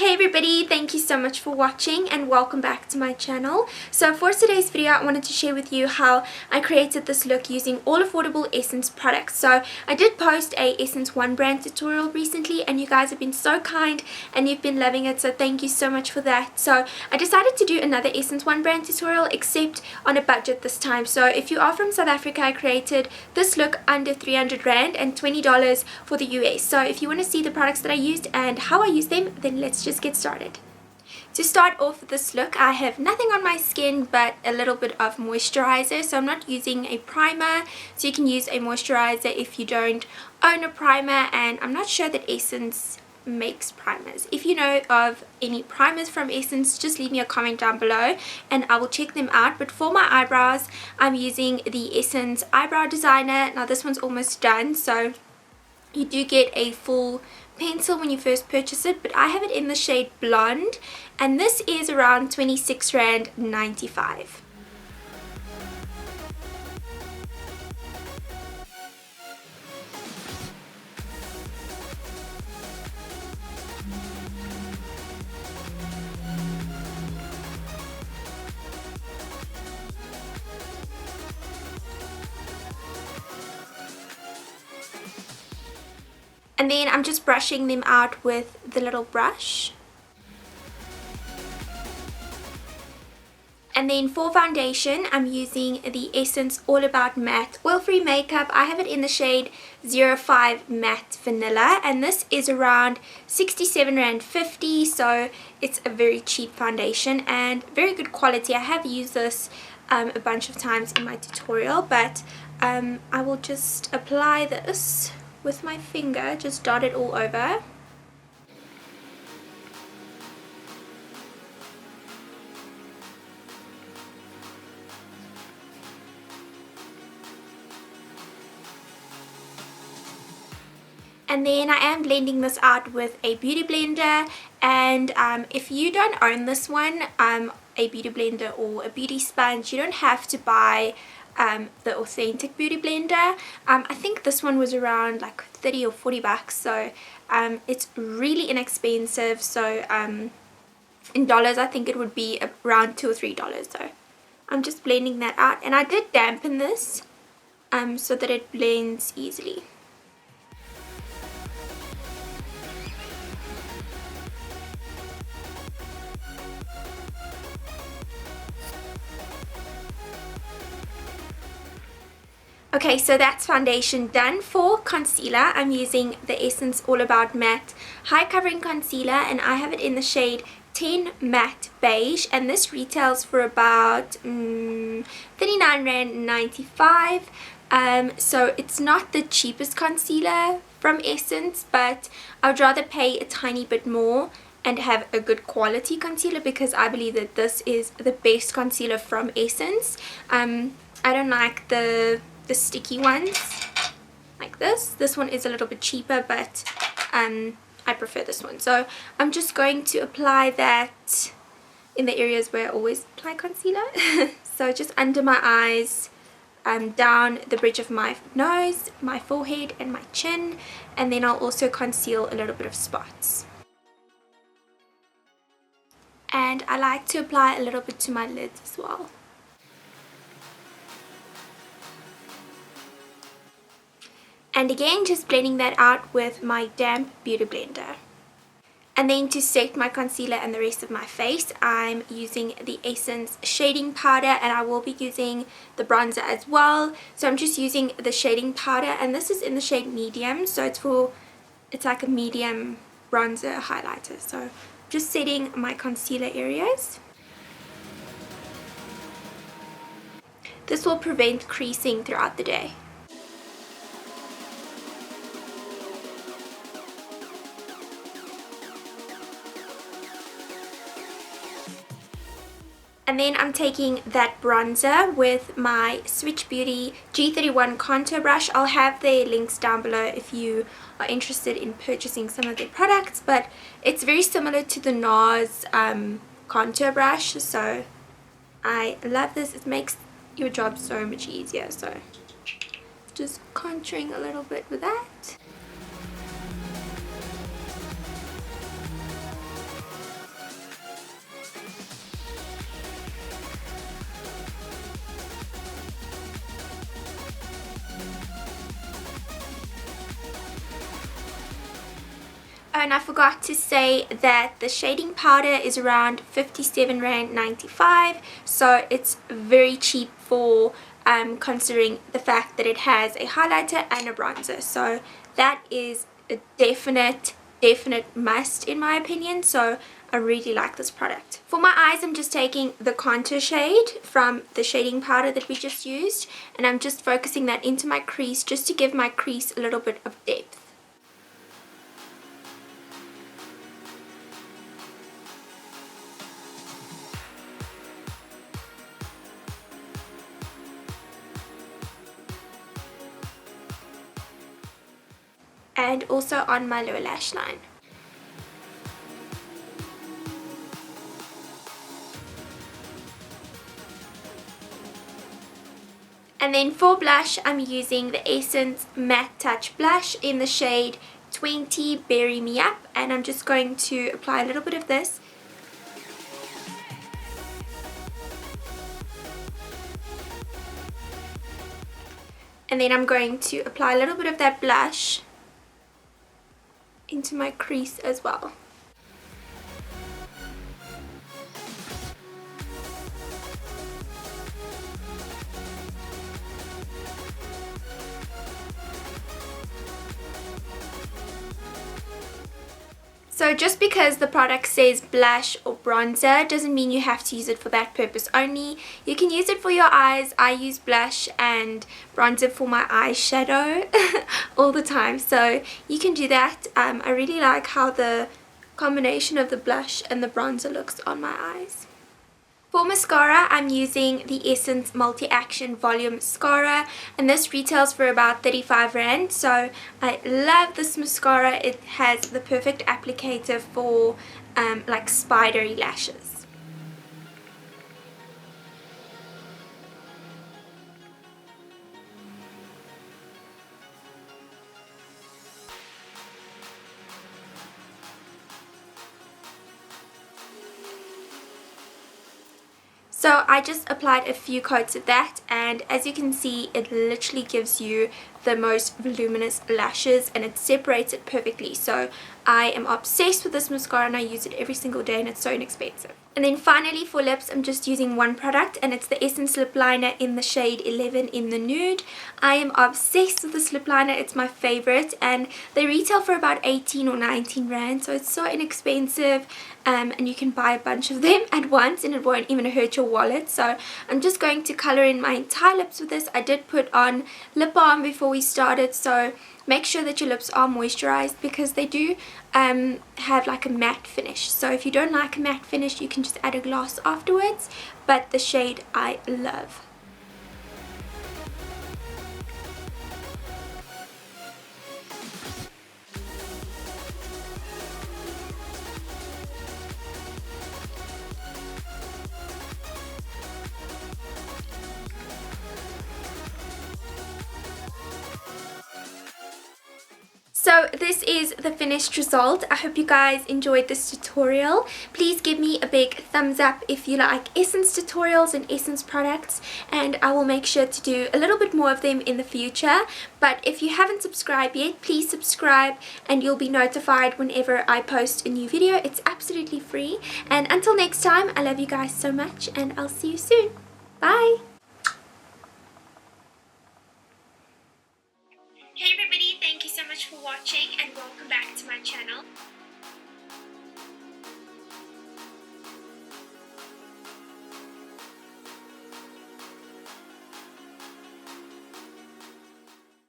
Hey everybody, thank you so much for watching and welcome back to my channel. So for today's video I wanted to share with you how I created this look using all affordable Essence products. So I did post a Essence One brand tutorial recently and you guys have been so kind and you've been loving it, so thank you so much for that. So I decided to do another Essence One brand tutorial, except on a budget this time. So if you are from South Africa, I created this look under 300 Rand and $20 for the US. So if you want to see the products that I used and how I used them, then let's just get started. To start off with this look, I have nothing on my skin but a little bit of moisturizer. So I'm not using a primer, so you can use a moisturizer if you don't own a primer, and I'm not sure that Essence makes primers. If you know of any primers from Essence, just leave me a comment down below and I will check them out. But for my eyebrows, I'm using the Essence Eyebrow Designer. Now this one's almost done, so you do get a full pencil when you first purchase it, but I have it in the shade Blonde and this is around 26 Rand 95. And then I'm just brushing them out with the little brush. And then for foundation, I'm using the Essence All About Matte Oil-Free Makeup. I have it in the shade 05 Matte Vanilla and this is around 67 Rand 50, so it's a very cheap foundation and very good quality. I have used this a bunch of times in my tutorial, but I will just apply this with my finger, just dot it all over. And then I am blending this out with a beauty blender, and if you don't own this one, a beauty blender or a beauty sponge, you don't have to buy the authentic beauty blender. I think this one was around like 30 or 40 bucks, so it's really inexpensive. So in dollars I think it would be around $2 or $3. So I'm just blending that out, and I did dampen this so that it blends easily. Okay, so that's foundation done. For concealer, I'm using the Essence All About Matte High Covering Concealer and I have it in the shade 10 Matte Beige, and this retails for about 39 Rand 95. So it's not the cheapest concealer from Essence, but I would rather pay a tiny bit more and have a good quality concealer because I believe that this is the best concealer from Essence. I don't like the sticky ones like this one is a little bit cheaper, but I prefer this one. So I'm just going to apply that in the areas where I always apply concealer. So just under my eyes, down the bridge of my nose, my forehead and my chin, and then I'll also conceal a little bit of spots. And I like to apply a little bit to my lids as well. And again, just blending that out with my damp beauty blender. And then to set my concealer and the rest of my face, I'm using the Essence shading powder, and I will be using the bronzer as well. So I'm just using the shading powder, and this is in the shade medium, so it's like a medium bronzer highlighter. So just setting my concealer areas. This will prevent creasing throughout the day. And then I'm taking that bronzer with my Swiitch Beauty G31 contour brush. I'll have their links down below if you are interested in purchasing some of their products, but it's very similar to the NARS contour brush, so I love this. It makes your job so much easier. So just contouring a little bit with that. And I forgot to say that the shading powder is around 57 Rand 95, so it's very cheap for considering the fact that it has a highlighter and a bronzer. So that is a definite must in my opinion, so I really like this product. For my eyes, I'm just taking the contour shade from the shading powder that we just used, and I'm just focusing that into my crease just to give my crease a little bit of depth. And also on my lower lash line. And then for blush, I'm using the Essence Matte Touch Blush in the shade 20 Berry Me Up, and I'm just going to apply a little bit of this. And then I'm going to apply a little bit of that blush into my crease as well. So just because the product says blush or bronzer doesn't mean you have to use it for that purpose only. You can use it for your eyes. I use blush and bronzer for my eyeshadow all the time, so you can do that. I really like how the combination of the blush and the bronzer looks on my eyes. For mascara, I'm using the Essence Multi-Action Volume Mascara, and this retails for about 35 Rand. So I love this mascara. It has the perfect applicator for like spidery lashes. So I just applied a few coats of that, and as you can see, it literally gives you the most voluminous lashes and it separates it perfectly. So I am obsessed with this mascara and I use it every single day, and it's so inexpensive. And then finally for lips, I'm just using one product, and it's the Essence Lip Liner in the shade 11 in the nude. I am obsessed with this lip liner. It's my favorite, and they retail for about 18 or 19 Rand, so it's so inexpensive, and you can buy a bunch of them at once and it won't even hurt your wallet. So I'm just going to color in my entire lips with this. I did put on lip balm before we started, so make sure that your lips are moisturized because they do have like a matte finish. So if you don't like a matte finish, you can just add a gloss afterwards, but the shade I love. So this is the finished result. I hope you guys enjoyed this tutorial. Please give me a big thumbs up if you like Essence tutorials and Essence products, and I will make sure to do a little bit more of them in the future. But if you haven't subscribed yet, please subscribe and you'll be notified whenever I post a new video. It's absolutely free. And until next time, I love you guys so much and I'll see you soon. Bye! Hey everybody, thank you so much for watching and welcome back to my channel.